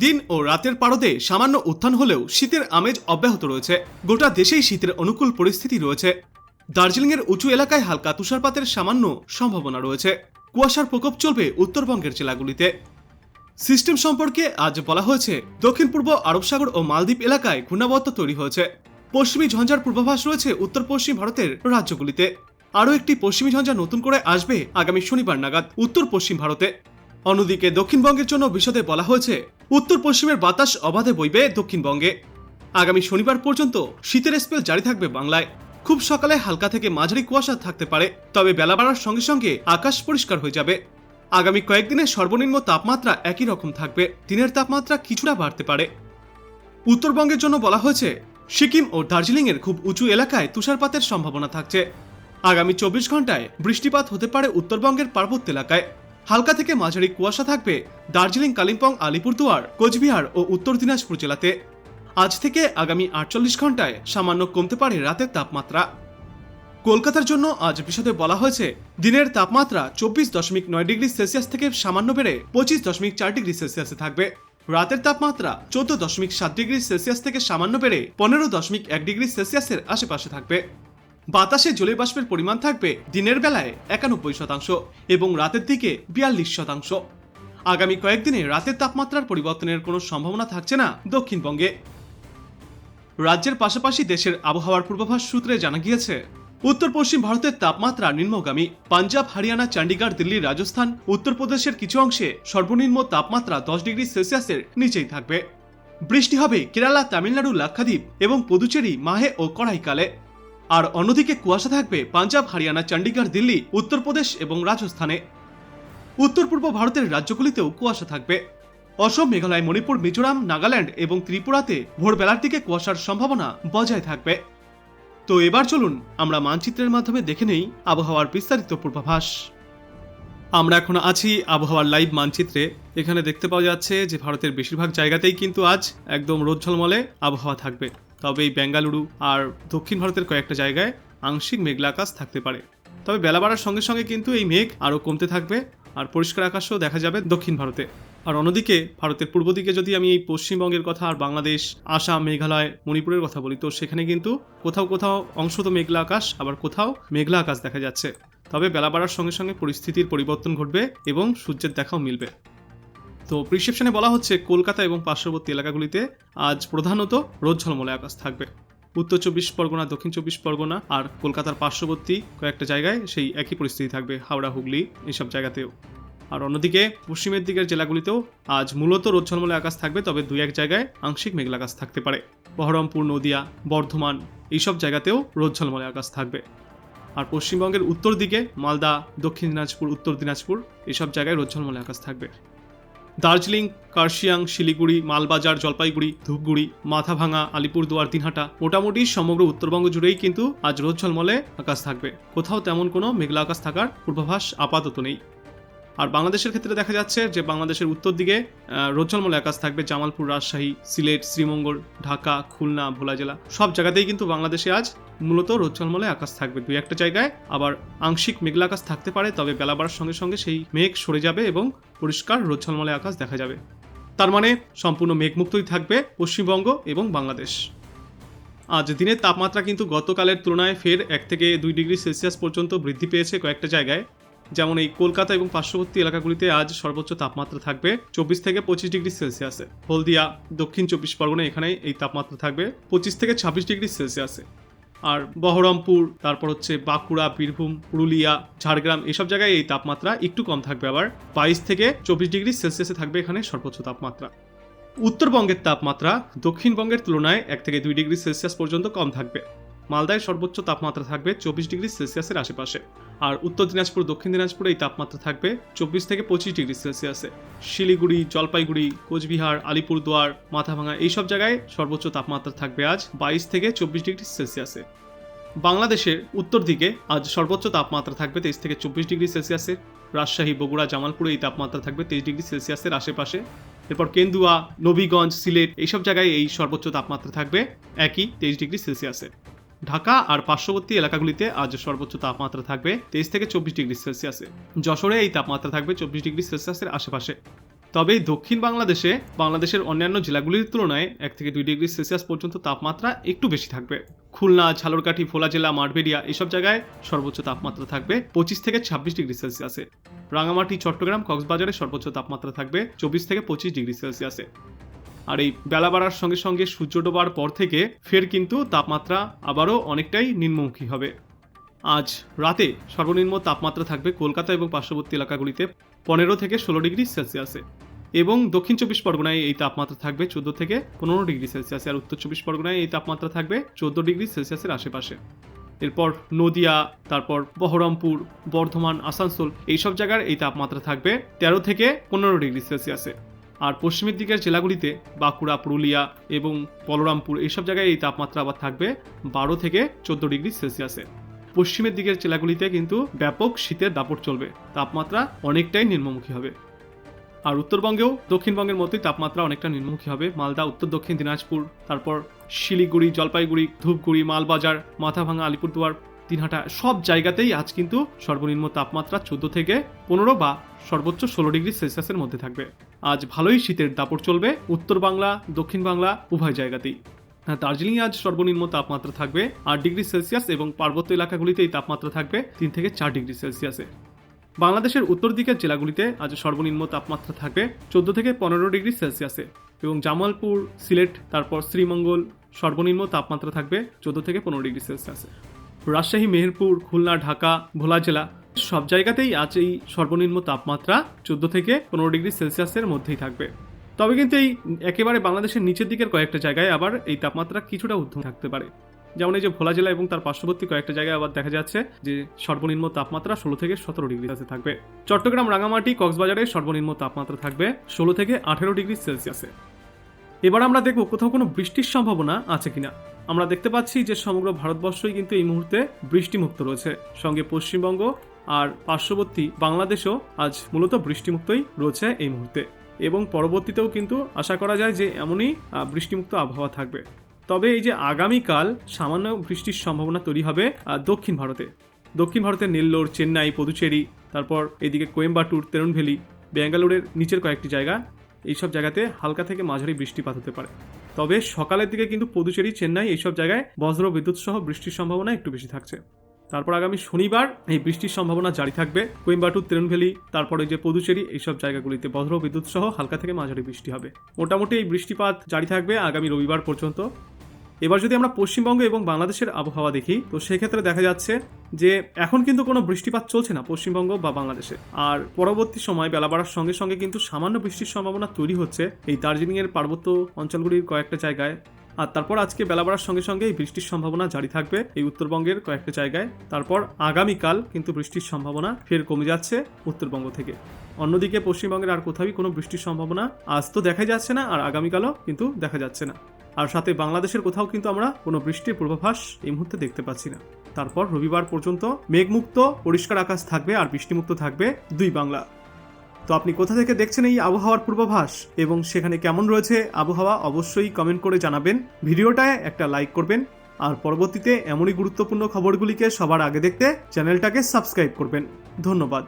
দিন ও রাতের পারদে সামান্য উত্থান হলেও শীতের আমেজ অব্যাহত রয়েছে। গোটা দেশেই শীতের অনুকূল পরিস্থিতি রয়েছে। দার্জিলিংয়ের উঁচু এলাকায় হালকা তুষারপাতের সামান্য সম্ভাবনা রয়েছে। কুয়াশার প্রকোপ চলবে উত্তরবঙ্গের জেলাগুলিতে। সিস্টেম সম্পর্কে আজ বলা হয়েছে, দক্ষিণ পূর্ব আরব সাগর ও মালদ্বীপ এলাকায় ঘূর্ণাবর্ত তৈরি হয়েছে। পশ্চিমী ঝঞ্ঝার পূর্বাভাস রয়েছে উত্তর পশ্চিম ভারতের রাজ্যগুলিতে। আরও একটি পশ্চিমী ঝঞ্ঝা নতুন করে আসবে আগামী শনিবার নাগাদ উত্তর পশ্চিম ভারতে। অন্যদিকে দক্ষিণবঙ্গের জন্য বিশদে বলা হয়েছে, উত্তর পশ্চিমের বাতাস অবাধে বইবে দক্ষিণবঙ্গে। আগামী শনিবার পর্যন্ত শীতের স্পেল জারি থাকবে বাংলায়। খুব সকালে হালকা থেকে মাঝারি কুয়াশা থাকতে পারে, তবে বেলা বাড়ার সঙ্গে সঙ্গে আকাশ পরিষ্কার হয়ে যাবে। আগামী কয়েকদিনে সর্বনিম্ন তাপমাত্রা একই রকম থাকবে, দিনের তাপমাত্রা কিছুটা বাড়তে পারে। উত্তরবঙ্গের জন্য বলা হয়েছে, সিকিম ও দার্জিলিংয়ের খুব উঁচু এলাকায় তুষারপাতের সম্ভাবনা থাকছে। আগামী 24 ঘন্টায় বৃষ্টিপাত হতে পারে উত্তরবঙ্গের পার্বত্য এলাকায়। হালকা থেকে মাঝারি কুয়াশা থাকবে দার্জিলিং, কালিম্পং, আলিপুরদুয়ার, কোচবিহার ও উত্তর দিনাজপুর জেলাতে। আজ থেকে আগামী 48 ঘন্টায় সামান্য কমতে পারে রাতের তাপমাত্রা। কলকাতার জন্য আজ বিশদে বলা হয়েছে, দিনের তাপমাত্রা 24.9 ডিগ্রি সেলসিয়াস থেকে সামান্য বেড়ে 25.4 ডিগ্রি সেলসিয়াসে থাকবে। রাতের তাপমাত্রা 14.7 ডিগ্রি সেলসিয়াস থেকে সামান্য বেড়ে 15.1 ডিগ্রি সেলসিয়াসের আশেপাশে থাকবে। বাতাসে জলীয় বাষ্পের পরিমাণ থাকবে দিনের বেলায় 91% এবং রাতের দিকে 42%। আগামী কয়েকদিনে রাতের তাপমাত্রার পরিবর্তনের কোনো সম্ভাবনা থাকছে না দক্ষিণবঙ্গে। রাজ্যের পাশাপাশি দেশের আবহাওয়ার পূর্বাভাস সূত্রে জানা গিয়েছে, উত্তর পশ্চিম ভারতের তাপমাত্রা নিম্নগামী। পাঞ্জাব, হরিয়ানা, চণ্ডীগড়, দিল্লি, রাজস্থান, উত্তরপ্রদেশের কিছু অংশে সর্বনিম্ন তাপমাত্রা 10 ডিগ্রি সেলসিয়াসের নিচেই থাকবে। বৃষ্টি হবে কেরালা, তামিলনাড়ু, লাক্ষাদ্বীপ এবং পুদুচেরি, মাহে ও কড়াইকালে। আর অন্যদিকে কুয়াশা থাকবে পাঞ্জাব, হরিয়ানা, চণ্ডীগড়, দিল্লি, উত্তরপ্রদেশ এবং রাজস্থানে। উত্তর পূর্ব ভারতের রাজ্যগুলিতেও কুয়াশা থাকবে। অসম, মেঘালয়, মণিপুর, মিজোরাম, নাগাল্যান্ড এবং ত্রিপুরাতে ভোরবেলার দিকে কুয়াশার সম্ভাবনা বজায় থাকবে। তো এবার চলুন আমরা মানচিত্রের মাধ্যমে দেখে নেই আবহাওয়ার বিস্তারিত পূর্বাভাস। আমরা এখন আছি আবহাওয়ার লাইভ মানচিত্রে। এখানে দেখতে পাওয়া যাচ্ছে যে ভারতের বেশিরভাগ জায়গাতেই কিন্তু আজ একদম রোদ ঝলমলে আবহাওয়া থাকবে। তবে এই বেঙ্গালুরু আর দক্ষিণ ভারতের কয়েকটা জায়গায় আংশিক মেঘলা আকাশ থাকতে পারে। তবে বেলা বাড়ার সঙ্গে সঙ্গে কিন্তু এই মেঘ আরও কমতে থাকবে আর পরিষ্কার আকাশও দেখা যাবে দক্ষিণ ভারতে। আর অন্যদিকে ভারতের পূর্ব দিকে যদি আমি এই পশ্চিমবঙ্গের কথা আর বাংলাদেশ, আসাম, মেঘালয়, মণিপুরের কথা বলি, তো সেখানে কিন্তু কোথাও কোথাও অংশত মেঘলা আকাশ, আবার কোথাও মেঘলা আকাশ দেখা যাচ্ছে। তবে বেলা বাড়ার সঙ্গে সঙ্গে পরিস্থিতির পরিবর্তন ঘটবে এবং সূর্যের দেখাও মিলবে। তো প্রিসেপশনে বলা হচ্ছে, কলকাতা এবং পার্শ্ববর্তী এলাকাগুলিতে আজ প্রধানত রোদ ঝলমলে আকাশ থাকবে। উত্তর 24 পরগনা, দক্ষিণ 24 পরগনা আর কলকাতার পার্শ্ববর্তী কয়েকটা জায়গায় সেই একই পরিস্থিতি থাকবে, হাওড়া, হুগলি এইসব জায়গাতেও। আর অন্যদিকে পশ্চিমের দিকের জেলাগুলিতেও আজ মূলত রোদ ঝলমলে আকাশ থাকবে, তবে দুই এক জায়গায় আংশিক মেঘলা আকাশ থাকতে পারে। বহরমপুর, নদিয়া, বর্ধমান এইসব জায়গাতেও রোদ ঝলমলে আকাশ থাকবে। আর পশ্চিমবঙ্গের উত্তর দিকে মালদা, দক্ষিণ দিনাজপুর, উত্তর দিনাজপুর এইসব জায়গায় রোদ ঝলমলে আকাশ থাকবে। দার্জিলিং, কার্শিয়াং, শিলিগুড়ি, মালবাজার, জলপাইগুড়ি, ধূপগুড়ি, মাথাভাঙা, আলিপুরদুয়ার, দিনহাটা মোটামুটি সমগ্র উত্তরবঙ্গ জুড়েই কিন্তু আজ রোদ ঝলমলে আকাশ থাকবে। কোথাও তেমন কোনো মেঘলা আকাশ থাকার পূর্বাভাস আপাতত নেই। আর বাংলাদেশের ক্ষেত্রে দেখা যাচ্ছে যে বাংলাদেশের উত্তর দিকে রোদ ঝলমলে আকাশ থাকবে। জামালপুর, রাজশাহী, সিলেট, শ্রীমঙ্গল, ঢাকা, খুলনা, ভোলা জেলা সব জায়গাতেই কিন্তু বাংলাদেশে আজ মূলত রোদ ঝলমলে আকাশ থাকবে। দুই একটা জায়গায় আবার আংশিক মেঘলা আকাশ থাকতে পারে, তবে বেলা বাড়ার সঙ্গে সঙ্গে সেই মেঘ সরে যাবে এবং পরিষ্কার রোদ ঝলমলে আকাশ দেখা যাবে। তার মানে সম্পূর্ণ মেঘমুক্তই থাকবে পশ্চিমবঙ্গ এবং বাংলাদেশ। আজ দিনের তাপমাত্রা কিন্তু গতকালের তুলনায় ফের 1 থেকে 2 ডিগ্রি সেলসিয়াস পর্যন্ত বৃদ্ধি পেয়েছে কয়েকটা জায়গায়। যেমন এই কলকাতা এবং পার্শ্ববর্তী এলাকাগুলিতে আজ সর্বোচ্চ তাপমাত্রা থাকবে 24 থেকে 25 ডিগ্রি সেলসিয়াসে। হলদিয়া, দক্ষিণ 24 পরগনা এখানে এই তাপমাত্রা থাকবে 25 থেকে 26 ডিগ্রি সেলসিয়াসে। আর বহরমপুর, তারপর হচ্ছে বাঁকুড়া, বীরভূম, পুরুলিয়া, ঝাড়গ্রাম এইসব জায়গায় এই তাপমাত্রা একটু কম থাকবে, আবার 22 থেকে 24 ডিগ্রি সেলসিয়াসে থাকবে এখানে সর্বোচ্চ তাপমাত্রা। উত্তরবঙ্গের তাপমাত্রা দক্ষিণবঙ্গের তুলনায় 1 থেকে 2 ডিগ্রি সেলসিয়াস পর্যন্ত কম থাকবে। মালদায় সর্বোচ্চ তাপমাত্রা থাকবে 24 ডিগ্রি সেলসিয়াসের আশেপাশে। আর উত্তর দিনাজপুর, দক্ষিণ দিনাজপুরে এই তাপমাত্রা থাকবে 24 থেকে 25 ডিগ্রি সেলসিয়াসে। শিলিগুড়ি, জলপাইগুড়ি, কোচবিহার, আলিপুরদুয়ার, মাথাভাঙা এইসব জায়গায় সর্বোচ্চ তাপমাত্রা থাকবে আজ 22 থেকে 24 ডিগ্রি সেলসিয়াসে। বাংলাদেশের উত্তর দিকে আজ সর্বোচ্চ তাপমাত্রা থাকবে 23 থেকে 24 ডিগ্রি সেলসিয়াসের। রাজশাহী, বগুড়া, জামালপুরে এই তাপমাত্রা থাকবে 23 ডিগ্রি সেলসিয়াসের আশেপাশে। এরপর কেন্দুয়া, নবীগঞ্জ, সিলেট এইসব জায়গায় এই সর্বোচ্চ তাপমাত্রা থাকবে একই 23 ডিগ্রি সেলসিয়াসে। ঢাকা আর পার্শ্ববর্তী এলাকাগুলিতে আজ সর্বোচ্চ তাপমাত্রা থাকবে 23 থেকে 24 ডিগ্রি সেলসিয়াসে। যশোরে এই তাপমাত্রা থাকবে 24 ডিগ্রি সেলসিয়াসের আশেপাশে। তবে দক্ষিণ বাংলাদেশের অন্যান্য জেলাগুলির তুলনায় 1 থেকে 2 ডিগ্রি সেলসিয়াস পর্যন্ত তাপমাত্রা একটু বেশি থাকবে। খুলনা, ঝালকাঠি, ভোলা জেলা, মাঠবেড়িয়া এসব জায়গায় সর্বোচ্চ তাপমাত্রা থাকবে 25 থেকে 26 ডিগ্রি সেলসিয়াসে। রাঙামাটি, চট্টগ্রাম, কক্সবাজারে সর্বোচ্চ তাপমাত্রা থাকবে 24 থেকে 25 ডিগ্রি সেলসিয়াসে। আর এই বেলা বাড়ার সঙ্গে সঙ্গে সূর্য ডোবার পর থেকে ফের কিন্তু তাপমাত্রা আবারও অনেকটাই নিম্নমুখী হবে। আজ রাতে সর্বনিম্ন তাপমাত্রা থাকবে কলকাতা এবং পার্শ্ববর্তী এলাকাগুলিতে 15 থেকে 16 ডিগ্রি সেলসিয়াসে, এবং দক্ষিণ 24 পরগনায় এই তাপমাত্রা থাকবে 14 থেকে 15 ডিগ্রি সেলসিয়াসে, আর উত্তর 24 পরগনায় এই তাপমাত্রা থাকবে 14 ডিগ্রি সেলসিয়াসের আশেপাশে। এরপর নদিয়া, তারপর বহরমপুর, বর্ধমান, আসানসোল এইসব জায়গার এই তাপমাত্রা থাকবে 13 থেকে 15 ডিগ্রি সেলসিয়াসে। আর পশ্চিমের দিকের জেলাগুলিতে বাঁকুড়া, পুরুলিয়া এবং বলরামপুর এইসব জায়গায় এই তাপমাত্রা আবার থাকবে 12 থেকে 14 ডিগ্রি সেলসিয়াসে। পশ্চিমের দিকের জেলাগুলিতে কিন্তু ব্যাপক শীতের দাপট চলবে, তাপমাত্রা অনেকটাই নিম্নমুখী হবে। আর উত্তরবঙ্গেও দক্ষিণবঙ্গের মতোই তাপমাত্রা অনেকটা নিম্নমুখী হবে। মালদা, উত্তর দক্ষিণ দিনাজপুর, তারপর শিলিগুড়ি, জলপাইগুড়ি, ধূপগুড়ি, মালবাজার, মাথাভাঙা, আলিপুরদুয়ার, দিনহাটা সব জায়গাতেই আজ কিন্তু সর্বনিম্ন তাপমাত্রা 14 থেকে 15 বা সর্বোচ্চ 16 ডিগ্রি সেলসিয়াসের মধ্যে থাকবে। আজ ভালোই শীতের দাপট চলবে উত্তর বাংলা, দক্ষিণ বাংলা উভয় জায়গাতেই। দার্জিলিংয়ে আজ সর্বনিম্ন তাপমাত্রা থাকবে 8 ডিগ্রি সেলসিয়াস এবং পার্বত্য এলাকাগুলিতে এই তাপমাত্রা থাকবে 3 থেকে 4 ডিগ্রি সেলসিয়াসে। বাংলাদেশের উত্তর দিকের জেলাগুলিতে আজ সর্বনিম্ন তাপমাত্রা থাকবে 14 থেকে 15 ডিগ্রি সেলসিয়াসে, এবং জামালপুর, সিলেট, তারপর শ্রীমঙ্গল সর্বনিম্ন তাপমাত্রা থাকবে 14 থেকে 15 ডিগ্রি সেলসিয়াসে। রাজশাহী, মেহেরপুর, খুলনা, ঢাকা, ভোলা জেলা সব জায়গাতেই আজ এই সর্বনিম্ন তাপমাত্রা 14 থেকে 15 ডিগ্রি সেলসিয়াসের মধ্যেই থাকবে। তবে কিন্তু এই একেবারে বাংলাদেশের নিচের দিকের কয়েকটা জায়গায় আবার এই তাপমাত্রা কিছুটা ঊর্ধ্বে থাকতে পারে। যেমন এই যে ভোলা জেলা এবং তার পার্শ্ববর্তী কয়েকটা জায়গায় আবার দেখা যাচ্ছে যে সর্বনিম্ন তাপমাত্রা 16 থেকে 17 ডিগ্রি সেলসিয়াসে থাকবে। চট্টগ্রাম, রাঙামাটি, কক্সবাজারে সর্বনিম্ন তাপমাত্রা থাকবে 16 থেকে 18 ডিগ্রি সেলসিয়াসে। এবার আমরা দেখব কোথাও কোনো বৃষ্টির সম্ভাবনা আছে কিনা। আমরা দেখতে পাচ্ছি যে সমগ্র ভারতবর্ষই কিন্তু এই মুহূর্তে বৃষ্টিমুক্ত রয়েছে, সঙ্গে পশ্চিমবঙ্গ আর পার্শ্ববর্তী বাংলাদেশও আজ মূলত বৃষ্টিমুক্তই রয়েছে এই মুহূর্তে, এবং পরবর্তীতেও কিন্তু আশা করা যায় যে এমনই বৃষ্টিমুক্ত আবহাওয়া থাকবে। তবে এই যে আগামীকাল সামান্য বৃষ্টির সম্ভাবনা তৈরি হবে দক্ষিণ ভারতের নেল্লোর, চেন্নাই, পদুচেরি, তারপর এদিকে কোয়েম্বাটুর, তিরুনেলভেলি, ব্যাঙ্গালোরের নিচের কয়েকটি জায়গা, এইসব জায়গাতে হালকা থেকে মাঝারি বৃষ্টিপাত হতে পারে। তবে সকালের দিকে কিন্তু পদুচেরি, চেন্নাই এইসব জায়গায় বজ্র বিদ্যুৎ সহ বৃষ্টির সম্ভাবনা একটু বেশি থাকছে। তারপর আগামী শনিবার এই বৃষ্টির সম্ভাবনা জারি থাকবে কোয়েম্বাটুর, তিরুনেলভেলি, তারপরে যে পদুচেরি এইসব জায়গাগুলিতে বজ্র বিদ্যুৎ সহ হালকা থেকে মাঝারি বৃষ্টি হবে। মোটামুটি এই বৃষ্টিপাত জারি থাকবে আগামী রবিবার পর্যন্ত। এবার যদি আমরা পশ্চিমবঙ্গ এবং বাংলাদেশের আবহাওয়া দেখি, তো সেক্ষেত্রে দেখা যাচ্ছে যে এখন কিন্তু কোনো বৃষ্টিপাত চলছে না পশ্চিমবঙ্গ বা বাংলাদেশে। আর পরবর্তী সময় বেলা বাড়ার সঙ্গে সঙ্গে কিন্তু সামান্য বৃষ্টির সম্ভাবনা তৈরি হচ্ছে এই দার্জিলিংয়ের পার্বত্য অঞ্চলগুলির কয়েকটা জায়গায়। আর তারপর আজকে বেলা বাড়ার সঙ্গে সঙ্গে এই বৃষ্টির সম্ভাবনা জারি থাকবে এই উত্তরবঙ্গের কয়েকটা জায়গায়। তারপর আগামীকাল কিন্তু বৃষ্টির সম্ভাবনা ফের কমে যাচ্ছে উত্তরবঙ্গ থেকে। অন্যদিকে পশ্চিমবঙ্গের আর কোথাও কোনো বৃষ্টির সম্ভাবনা আজ তো দেখাই যাচ্ছে না, আর আগামীকালও কিন্তু দেখা যাচ্ছে না। আর সাথে বাংলাদেশের কোথাও কিন্তু আমরা কোনো বৃষ্টির পূর্বাভাস এই মুহূর্তে দেখতে পাচ্ছি না। তারপর রবিবার পর্যন্ত মেঘমুক্ত পরিষ্কার আকাশ থাকবে আর বৃষ্টিমুক্ত থাকবে দুই বাংলা। তো আপনি কোথা থেকে দেখছেন এই আবহাওয়ার পূর্বাভাস এবং সেখানে কেমন রয়েছে আবহাওয়া অবশ্যই কমেন্ট করে জানাবেন। ভিডিওটায় একটা লাইক করবেন, আর পরবর্তীতে এমনই গুরুত্বপূর্ণ খবরগুলিকে সবার আগে দেখতে চ্যানেলটাকে সাবস্ক্রাইব করবেন। ধন্যবাদ।